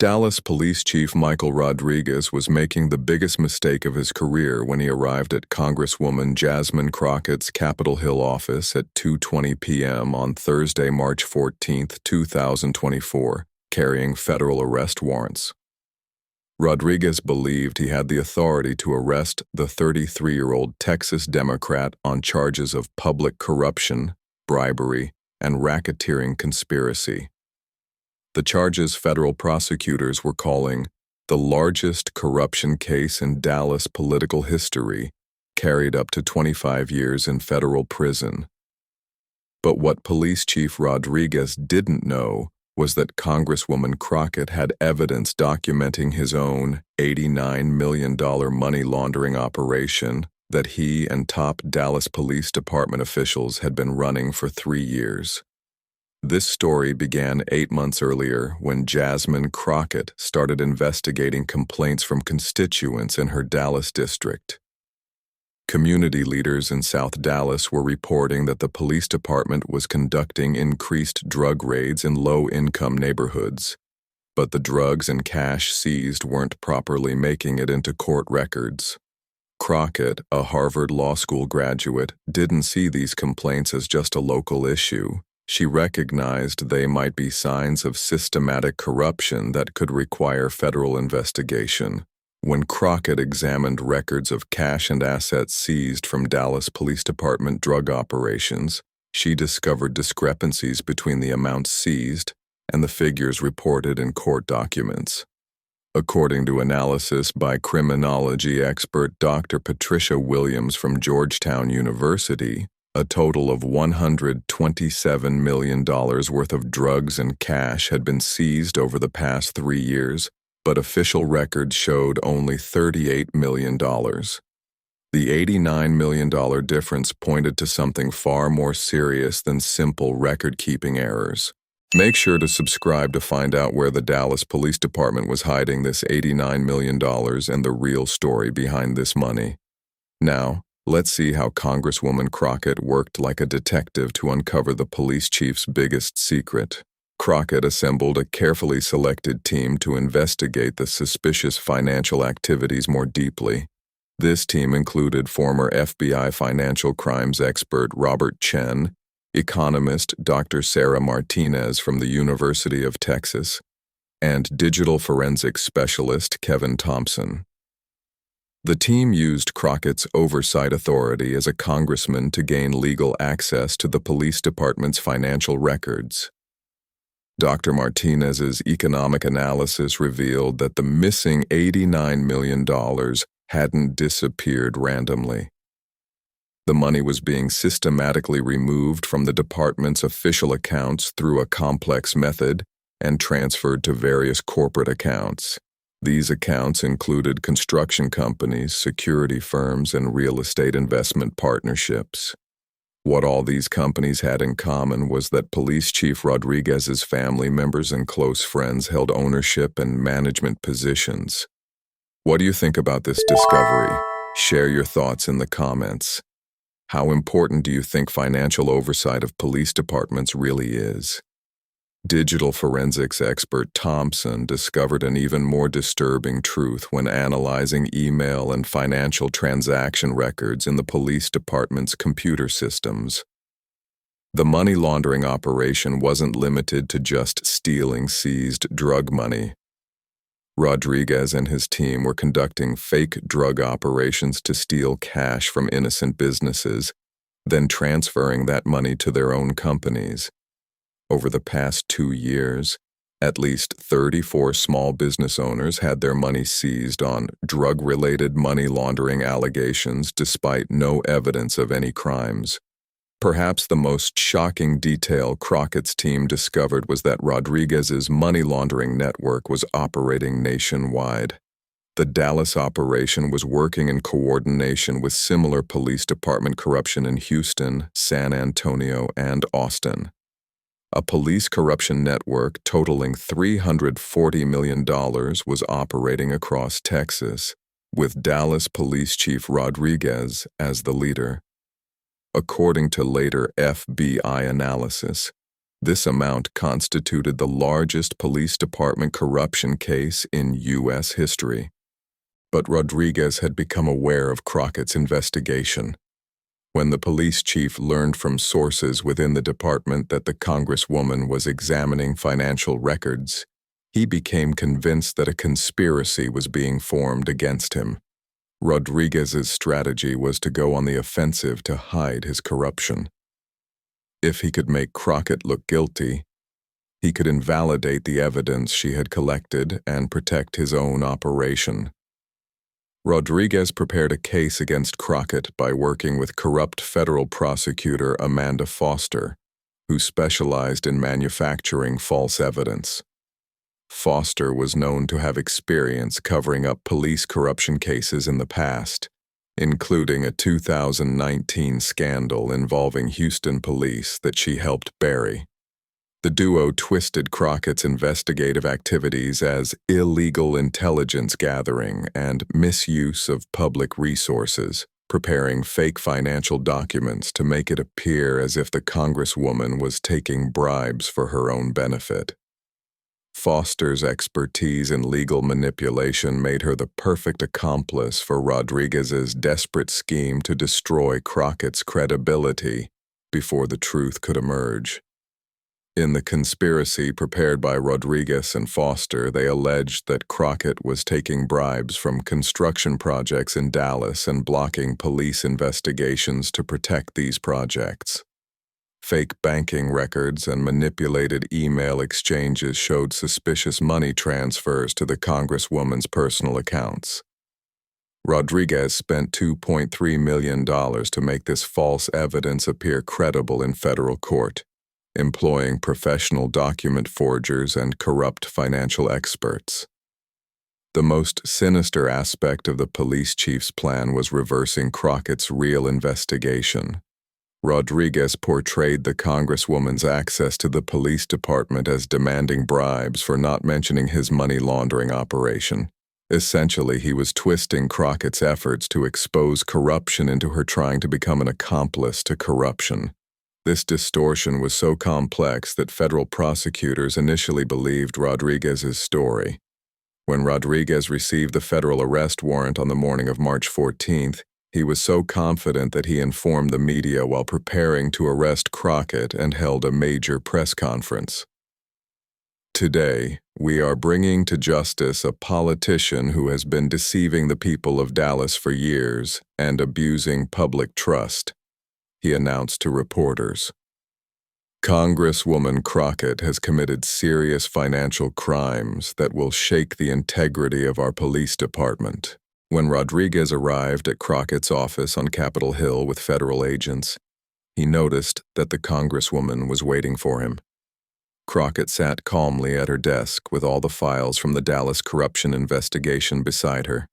Dallas Police Chief Michael Rodriguez was making the biggest mistake of his career when he arrived at Congresswoman Jasmine Crockett's Capitol Hill office at 2:20 p.m. on Thursday, March 14, 2024, carrying federal arrest warrants. Rodriguez believed he had the authority to arrest the 33-year-old Texas Democrat on charges of public corruption, bribery, and racketeering conspiracy. The charges federal prosecutors were calling the largest corruption case in Dallas political history, carried up to 25 years in federal prison. But what Police Chief Rodriguez didn't know was that Congresswoman Crockett had evidence documenting his own $89 million money laundering operation that he and top Dallas Police Department officials had been running for 3 years. This story began 8 months earlier when Jasmine Crockett started investigating complaints from constituents in her Dallas district. Community leaders in South Dallas were reporting that the police department was conducting increased drug raids in low-income neighborhoods, but the drugs and cash seized weren't properly making it into court records. Crockett, a Harvard Law School graduate, didn't see these complaints as just a local issue. She recognized they might be signs of systematic corruption that could require federal investigation. When Crockett examined records of cash and assets seized from Dallas Police Department drug operations, she discovered discrepancies between the amounts seized and the figures reported in court documents. According to analysis by criminology expert Dr. Patricia Williams from Georgetown University, a total of $127 million worth of drugs and cash had been seized over the past 3 years, but official records showed only $38 million. The $89 million difference pointed to something far more serious than simple record-keeping errors. Make sure to subscribe to find out where the Dallas Police Department was hiding this $89 million and the real story behind this money. Now, let's see how Congresswoman Crockett worked like a detective to uncover the police chief's biggest secret. Crockett assembled a carefully selected team to investigate the suspicious financial activities more deeply. This team included former FBI financial crimes expert Robert Chen, economist Dr. Sarah Martinez from the University of Texas, and digital forensics specialist Kevin Thompson. The team used Crockett's oversight authority as a congressman to gain legal access to the police department's financial records. Dr. Martinez's economic analysis revealed that the missing $89 million hadn't disappeared randomly. The money was being systematically removed from the department's official accounts through a complex method and transferred to various corporate accounts. These accounts included construction companies, security firms, and real estate investment partnerships. What all these companies had in common was that Police Chief Rodriguez's family members and close friends held ownership and management positions. What do you think about this discovery? Share your thoughts in the comments. How important do you think financial oversight of police departments really is? Digital forensics expert Thompson discovered an even more disturbing truth when analyzing email and financial transaction records in the police department's computer systems. The money laundering operation wasn't limited to just stealing seized drug money. Rodriguez and his team were conducting fake drug operations to steal cash from innocent businesses, then transferring that money to their own companies. Over the past 2 years, at least 34 small business owners had their money seized on drug-related money laundering allegations despite no evidence of any crimes. Perhaps the most shocking detail Crockett's team discovered was that Rodriguez's money laundering network was operating nationwide. The Dallas operation was working in coordination with similar police department corruption in Houston, San Antonio, and Austin. A police corruption network totaling $340 million was operating across Texas, with Dallas Police Chief Rodriguez as the leader. According to later FBI analysis, This amount constituted the largest police department corruption case in U.S. history. But Rodriguez had become aware of Crockett's investigation. When the police chief learned from sources within the department that the Congresswoman was examining financial records, he became convinced that a conspiracy was being formed against him. Rodriguez's strategy was to go on the offensive to hide his corruption. If he could make Crockett look guilty, he could invalidate the evidence she had collected and protect his own operation. Rodriguez prepared a case against Crockett by working with corrupt federal prosecutor Amanda Foster, who specialized in manufacturing false evidence. Foster was known to have experience covering up police corruption cases in the past, including a 2019 scandal involving Houston police that she helped bury. The duo twisted Crockett's investigative activities as illegal intelligence gathering and misuse of public resources, preparing fake financial documents to make it appear as if the Congresswoman was taking bribes for her own benefit. Foster's expertise in legal manipulation made her the perfect accomplice for Rodriguez's desperate scheme to destroy Crockett's credibility before the truth could emerge. In the conspiracy prepared by Rodriguez and Foster, they alleged that Crockett was taking bribes from construction projects in Dallas and blocking police investigations to protect these projects. Fake banking records and manipulated email exchanges showed suspicious money transfers to the Congresswoman's personal accounts. Rodriguez spent $2.3 million to make this false evidence appear credible in federal court, employing professional document forgers and corrupt financial experts. The most sinister aspect of the police chief's plan was reversing Crockett's real investigation. Rodriguez portrayed the Congresswoman's access to the police department as demanding bribes for not mentioning his money laundering operation. Essentially, he was twisting Crockett's efforts to expose corruption into her trying to become an accomplice to corruption. This distortion was so complex that federal prosecutors initially believed Rodriguez's story. When Rodriguez received the federal arrest warrant on the morning of March 14th, he was so confident that he informed the media while preparing to arrest Crockett and held a major press conference. Today, we are bringing to justice a politician who has been deceiving the people of Dallas for years and abusing public trust, he announced to reporters. Congresswoman Crockett has committed serious financial crimes that will shake the integrity of our police department. When Rodriguez arrived at Crockett's office on Capitol Hill with federal agents, he noticed that the Congresswoman was waiting for him. Crockett sat calmly at her desk with all the files from the Dallas corruption investigation beside her.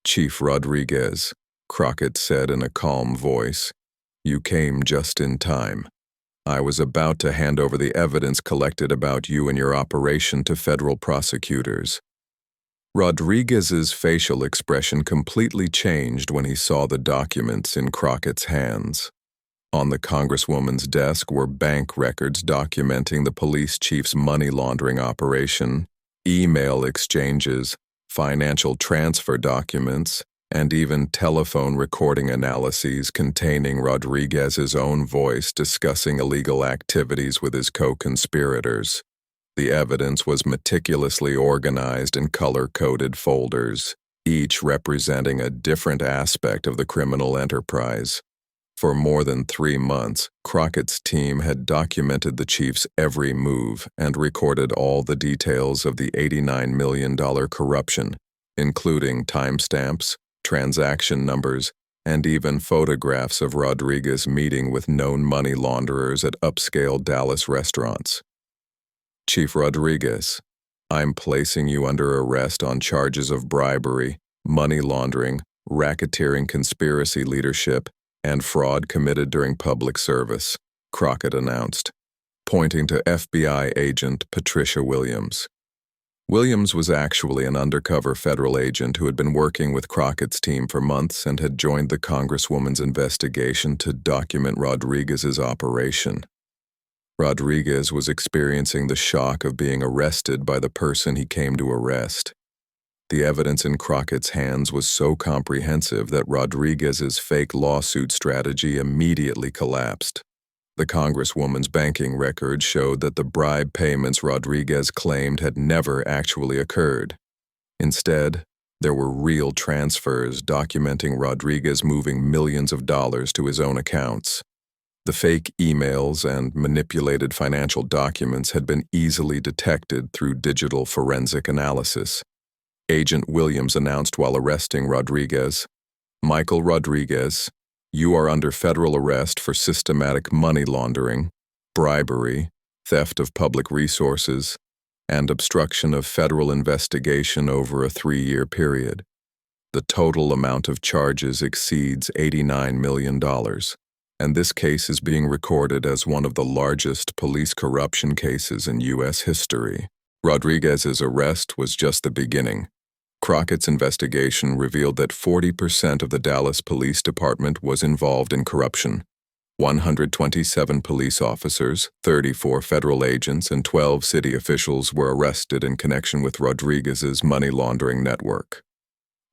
"Chief Rodriguez," Crockett said in a calm voice, "you came just in time. I was about to hand over the evidence collected about you and your operation to federal prosecutors." Rodriguez's facial expression completely changed when he saw the documents in Crockett's hands. On the Congresswoman's desk were bank records documenting the police chief's money laundering operation, email exchanges, financial transfer documents, and even telephone recording analyses containing Rodriguez's own voice discussing illegal activities with his co-conspirators. The evidence was meticulously organized in color-coded folders, each representing a different aspect of the criminal enterprise. For more than 3 months, Crockett's team had documented the chief's every move and recorded all the details of the $89 million corruption, including timestamps, transaction numbers, and even photographs of Rodriguez meeting with known money launderers at upscale Dallas restaurants. "Chief Rodriguez, I'm placing you under arrest on charges of bribery, money laundering, racketeering conspiracy leadership, and fraud committed during public service," Crockett announced, pointing to FBI agent Patricia Williams. Williams was actually an undercover federal agent who had been working with Crockett's team for months and had joined the Congresswoman's investigation to document Rodriguez's operation. Rodriguez was experiencing the shock of being arrested by the person he came to arrest. The evidence in Crockett's hands was so comprehensive that Rodriguez's fake lawsuit strategy immediately collapsed. The Congresswoman's banking records showed that the bribe payments Rodriguez claimed had never actually occurred. Instead, there were real transfers documenting Rodriguez moving millions of dollars to his own accounts. The fake emails and manipulated financial documents had been easily detected through digital forensic analysis. Agent Williams announced while arresting Rodriguez, "Michael Rodriguez, you are under federal arrest for systematic money laundering, bribery, theft of public resources, and obstruction of federal investigation over a 3-year period. The total amount of charges exceeds $89 million, and this case is being recorded as one of the largest police corruption cases in U.S. history." Rodriguez's arrest was just the beginning. Crockett's investigation revealed that 40% of the Dallas Police Department was involved in corruption. 127 police officers, 34 federal agents, and 12 city officials were arrested in connection with Rodriguez's money laundering network.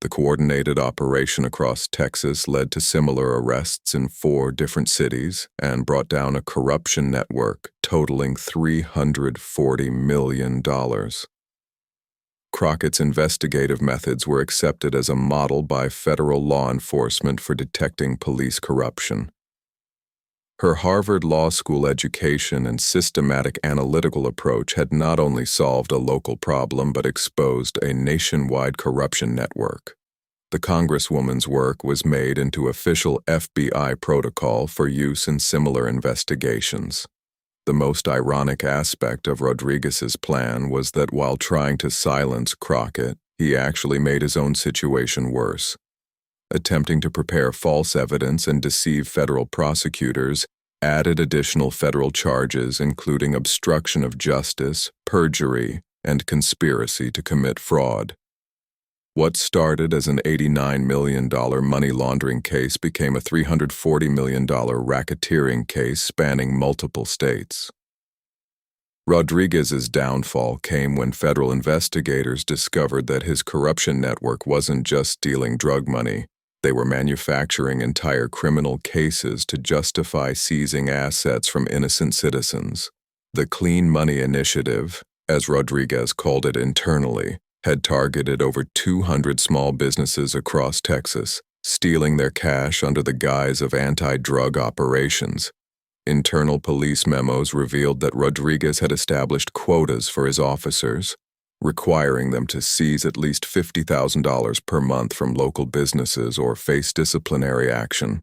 The coordinated operation across Texas led to similar arrests in 4 different cities and brought down a corruption network totaling $340 million. Crockett's investigative methods were accepted as a model by federal law enforcement for detecting police corruption. Her Harvard Law School education and systematic analytical approach had not only solved a local problem but exposed a nationwide corruption network. The Congresswoman's work was made into official FBI protocol for use in similar investigations. The most ironic aspect of Rodriguez's plan was that while trying to silence Crockett, he actually made his own situation worse. Attempting to prepare false evidence and deceive federal prosecutors added additional federal charges including obstruction of justice, perjury, and conspiracy to commit fraud. What started as an $89 million money laundering case became a $340 million racketeering case spanning multiple states. Rodriguez's downfall came when federal investigators discovered that his corruption network wasn't just stealing drug money. They were manufacturing entire criminal cases to justify seizing assets from innocent citizens. The Clean Money Initiative, as Rodriguez called it internally, had targeted over 200 small businesses across Texas, stealing their cash under the guise of anti-drug operations. Internal police memos revealed that Rodriguez had established quotas for his officers, requiring them to seize at least $50,000 per month from local businesses or face disciplinary action.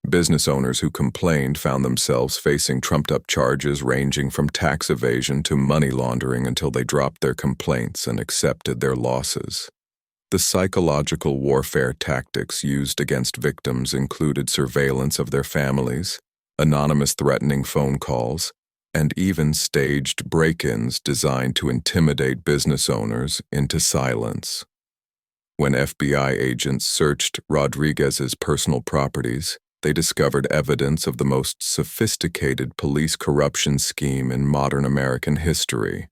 Business owners who complained found themselves facing trumped-up charges ranging from tax evasion to money laundering until they dropped their complaints and accepted their losses. The psychological warfare tactics used against victims included surveillance of their families, anonymous threatening phone calls, and even staged break-ins designed to intimidate business owners into silence. When FBI agents searched Rodriguez's personal properties, they discovered evidence of the most sophisticated police corruption scheme in modern American history.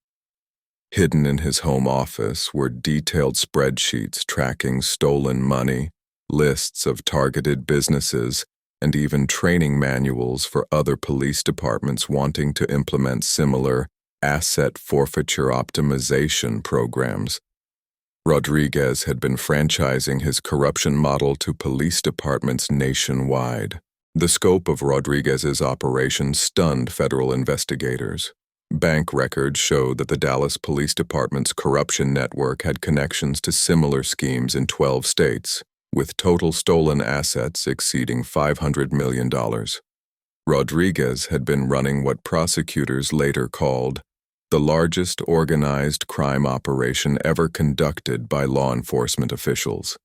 Hidden in his home office were detailed spreadsheets tracking stolen money, lists of targeted businesses, and even training manuals for other police departments wanting to implement similar asset forfeiture optimization programs. Rodriguez had been franchising his corruption model to police departments nationwide. The scope of Rodriguez's operation stunned federal investigators. Bank records showed that the Dallas Police Department's corruption network had connections to similar schemes in 12 states, with total stolen assets exceeding $500 million. Rodriguez had been running what prosecutors later called the largest organized crime operation ever conducted by law enforcement officials.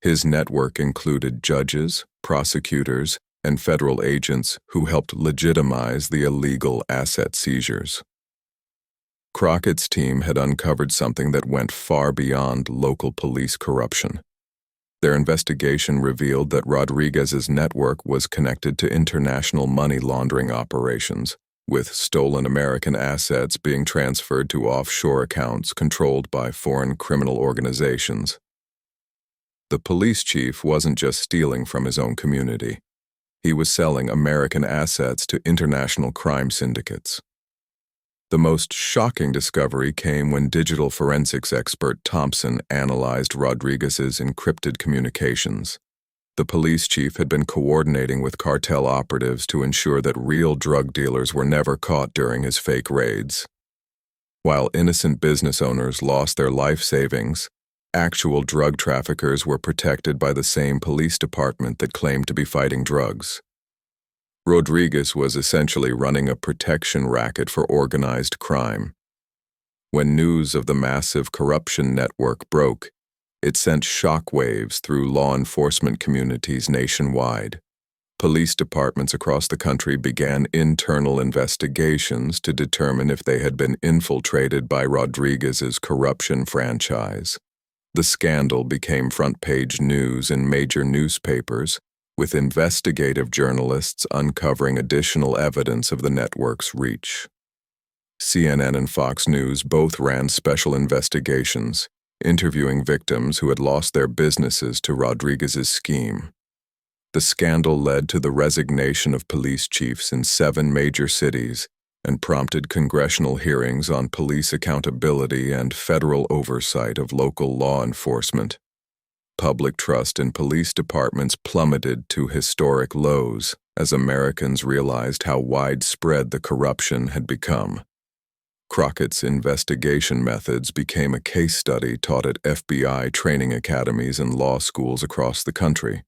His network included judges, prosecutors, and federal agents who helped legitimize the illegal asset seizures. Crockett's team had uncovered something that went far beyond local police corruption. Their investigation revealed that Rodriguez's network was connected to international money laundering operations, with stolen American assets being transferred to offshore accounts controlled by foreign criminal organizations. The police chief wasn't just stealing from his own community. He was selling American assets to international crime syndicates. The most shocking discovery came when digital forensics expert Thompson analyzed Rodriguez's encrypted communications. The police chief had been coordinating with cartel operatives to ensure that real drug dealers were never caught during his fake raids. While innocent business owners lost their life savings, actual drug traffickers were protected by the same police department that claimed to be fighting drugs. Rodriguez was essentially running a protection racket for organized crime. When news of the massive corruption network broke, it sent shockwaves through law enforcement communities nationwide. Police departments across the country began internal investigations to determine if they had been infiltrated by Rodriguez's corruption franchise. The scandal became front-page news in major newspapers, with investigative journalists uncovering additional evidence of the network's reach. CNN and Fox News both ran special investigations, interviewing victims who had lost their businesses to Rodriguez's scheme. The scandal led to the resignation of police chiefs in 7 major cities and prompted congressional hearings on police accountability and federal oversight of local law enforcement. Public trust in police departments plummeted to historic lows as Americans realized how widespread the corruption had become. Crockett's investigation methods became a case study taught at FBI training academies and law schools across the country.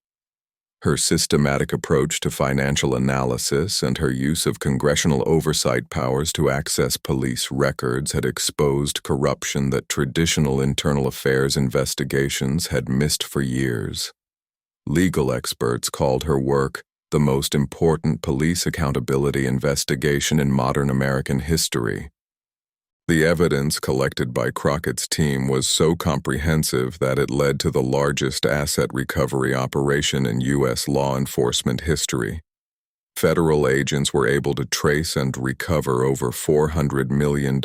Her systematic approach to financial analysis and her use of congressional oversight powers to access police records had exposed corruption that traditional internal affairs investigations had missed for years. Legal experts called her work the most important police accountability investigation in modern American history. The evidence collected by Crockett's team was so comprehensive that it led to the largest asset recovery operation in U.S. law enforcement history. Federal agents were able to trace and recover over $400 million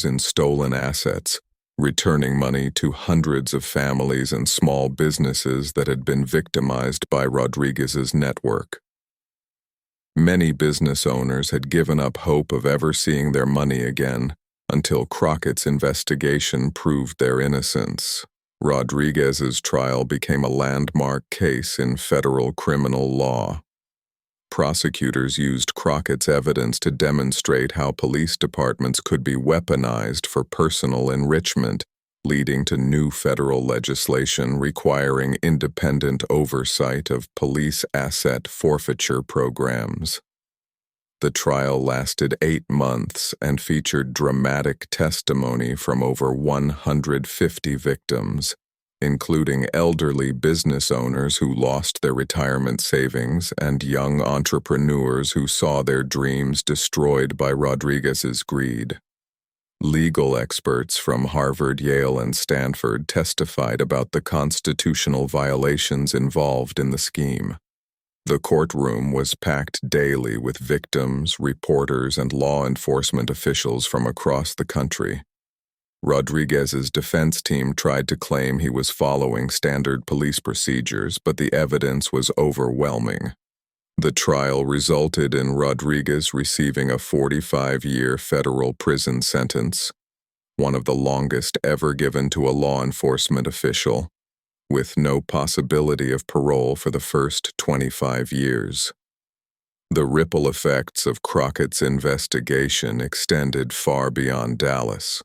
in stolen assets, returning money to hundreds of families and small businesses that had been victimized by Rodriguez's network. Many business owners had given up hope of ever seeing their money again, until Crockett's investigation proved their innocence. Rodriguez's trial became a landmark case in federal criminal law. Prosecutors used Crockett's evidence to demonstrate how police departments could be weaponized for personal enrichment, leading to new federal legislation requiring independent oversight of police asset forfeiture programs. The trial lasted 8 months and featured dramatic testimony from over 150 victims, including elderly business owners who lost their retirement savings and young entrepreneurs who saw their dreams destroyed by Rodriguez's greed. Legal experts from Harvard, Yale, and Stanford testified about the constitutional violations involved in the scheme. The courtroom was packed daily with victims, reporters, and law enforcement officials from across the country. Rodriguez's defense team tried to claim he was following standard police procedures, but the evidence was overwhelming. The trial resulted in Rodriguez receiving a 45-year federal prison sentence, one of the longest ever given to a law enforcement official, with no possibility of parole for the first 25 years. The ripple effects of Crockett's investigation extended far beyond Dallas.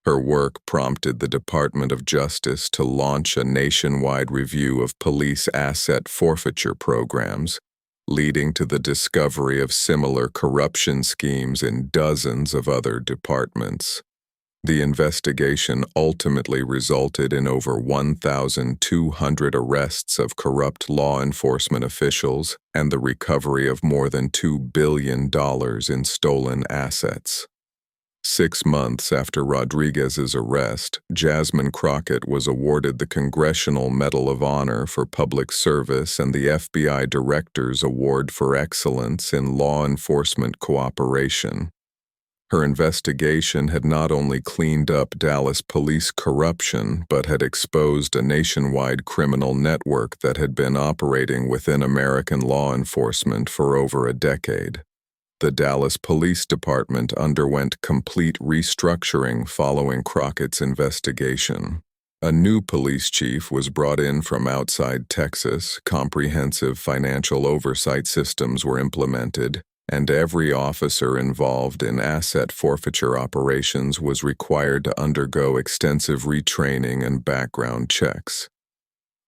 Her work prompted the Department of Justice to launch a nationwide review of police asset forfeiture programs, leading to the discovery of similar corruption schemes in dozens of other departments. The investigation ultimately resulted in over 1,200 arrests of corrupt law enforcement officials and the recovery of more than $2 billion in stolen assets. 6 months after Rodriguez's arrest, Jasmine Crockett was awarded the Congressional Medal of Honor for Public Service and the FBI Director's Award for Excellence in Law Enforcement Cooperation. Her investigation had not only cleaned up Dallas police corruption, but had exposed a nationwide criminal network that had been operating within American law enforcement for over a decade. The Dallas Police Department underwent complete restructuring following Crockett's investigation. A new police chief was brought in from outside Texas, comprehensive financial oversight systems were implemented, and every officer involved in asset forfeiture operations was required to undergo extensive retraining and background checks.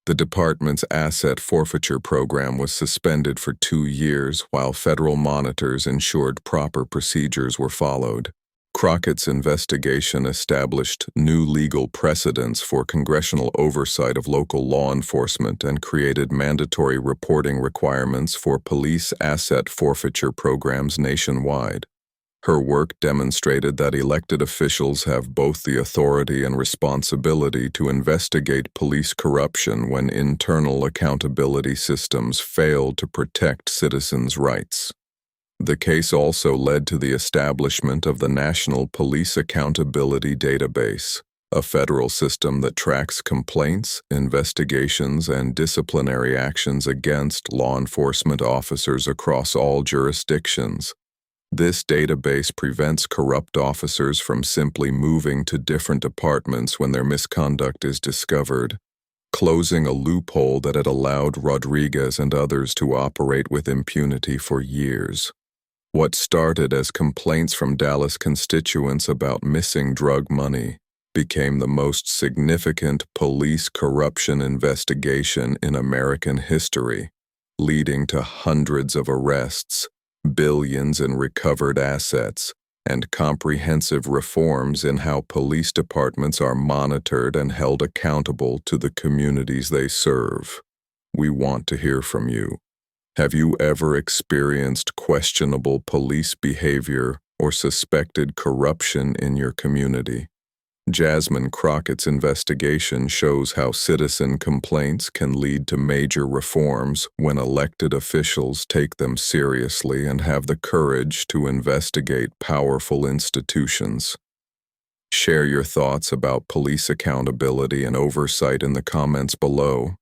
The department's asset forfeiture program was suspended for 2 years while federal monitors ensured proper procedures were followed. Crockett's investigation established new legal precedents for congressional oversight of local law enforcement and created mandatory reporting requirements for police asset forfeiture programs nationwide. Her work demonstrated that elected officials have both the authority and responsibility to investigate police corruption when internal accountability systems fail to protect citizens' rights. The case also led to the establishment of the National Police Accountability Database, a federal system that tracks complaints, investigations, and disciplinary actions against law enforcement officers across all jurisdictions. This database prevents corrupt officers from simply moving to different departments when their misconduct is discovered, closing a loophole that had allowed Rodriguez and others to operate with impunity for years. What started as complaints from Dallas constituents about missing drug money became the most significant police corruption investigation in American history, leading to hundreds of arrests, billions in recovered assets, and comprehensive reforms in how police departments are monitored and held accountable to the communities they serve. We want to hear from you. Have you ever experienced questionable police behavior or suspected corruption in your community? Jasmine Crockett's investigation shows how citizen complaints can lead to major reforms when elected officials take them seriously and have the courage to investigate powerful institutions. Share your thoughts about police accountability and oversight in the comments below,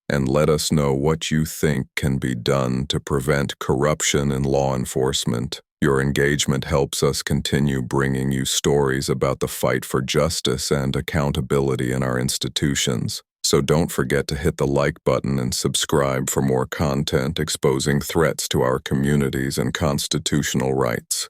and let us know what you think can be done to prevent corruption in law enforcement. Your engagement helps us continue bringing you stories about the fight for justice and accountability in our institutions. So don't forget to hit the like button and subscribe for more content exposing threats to our communities and constitutional rights.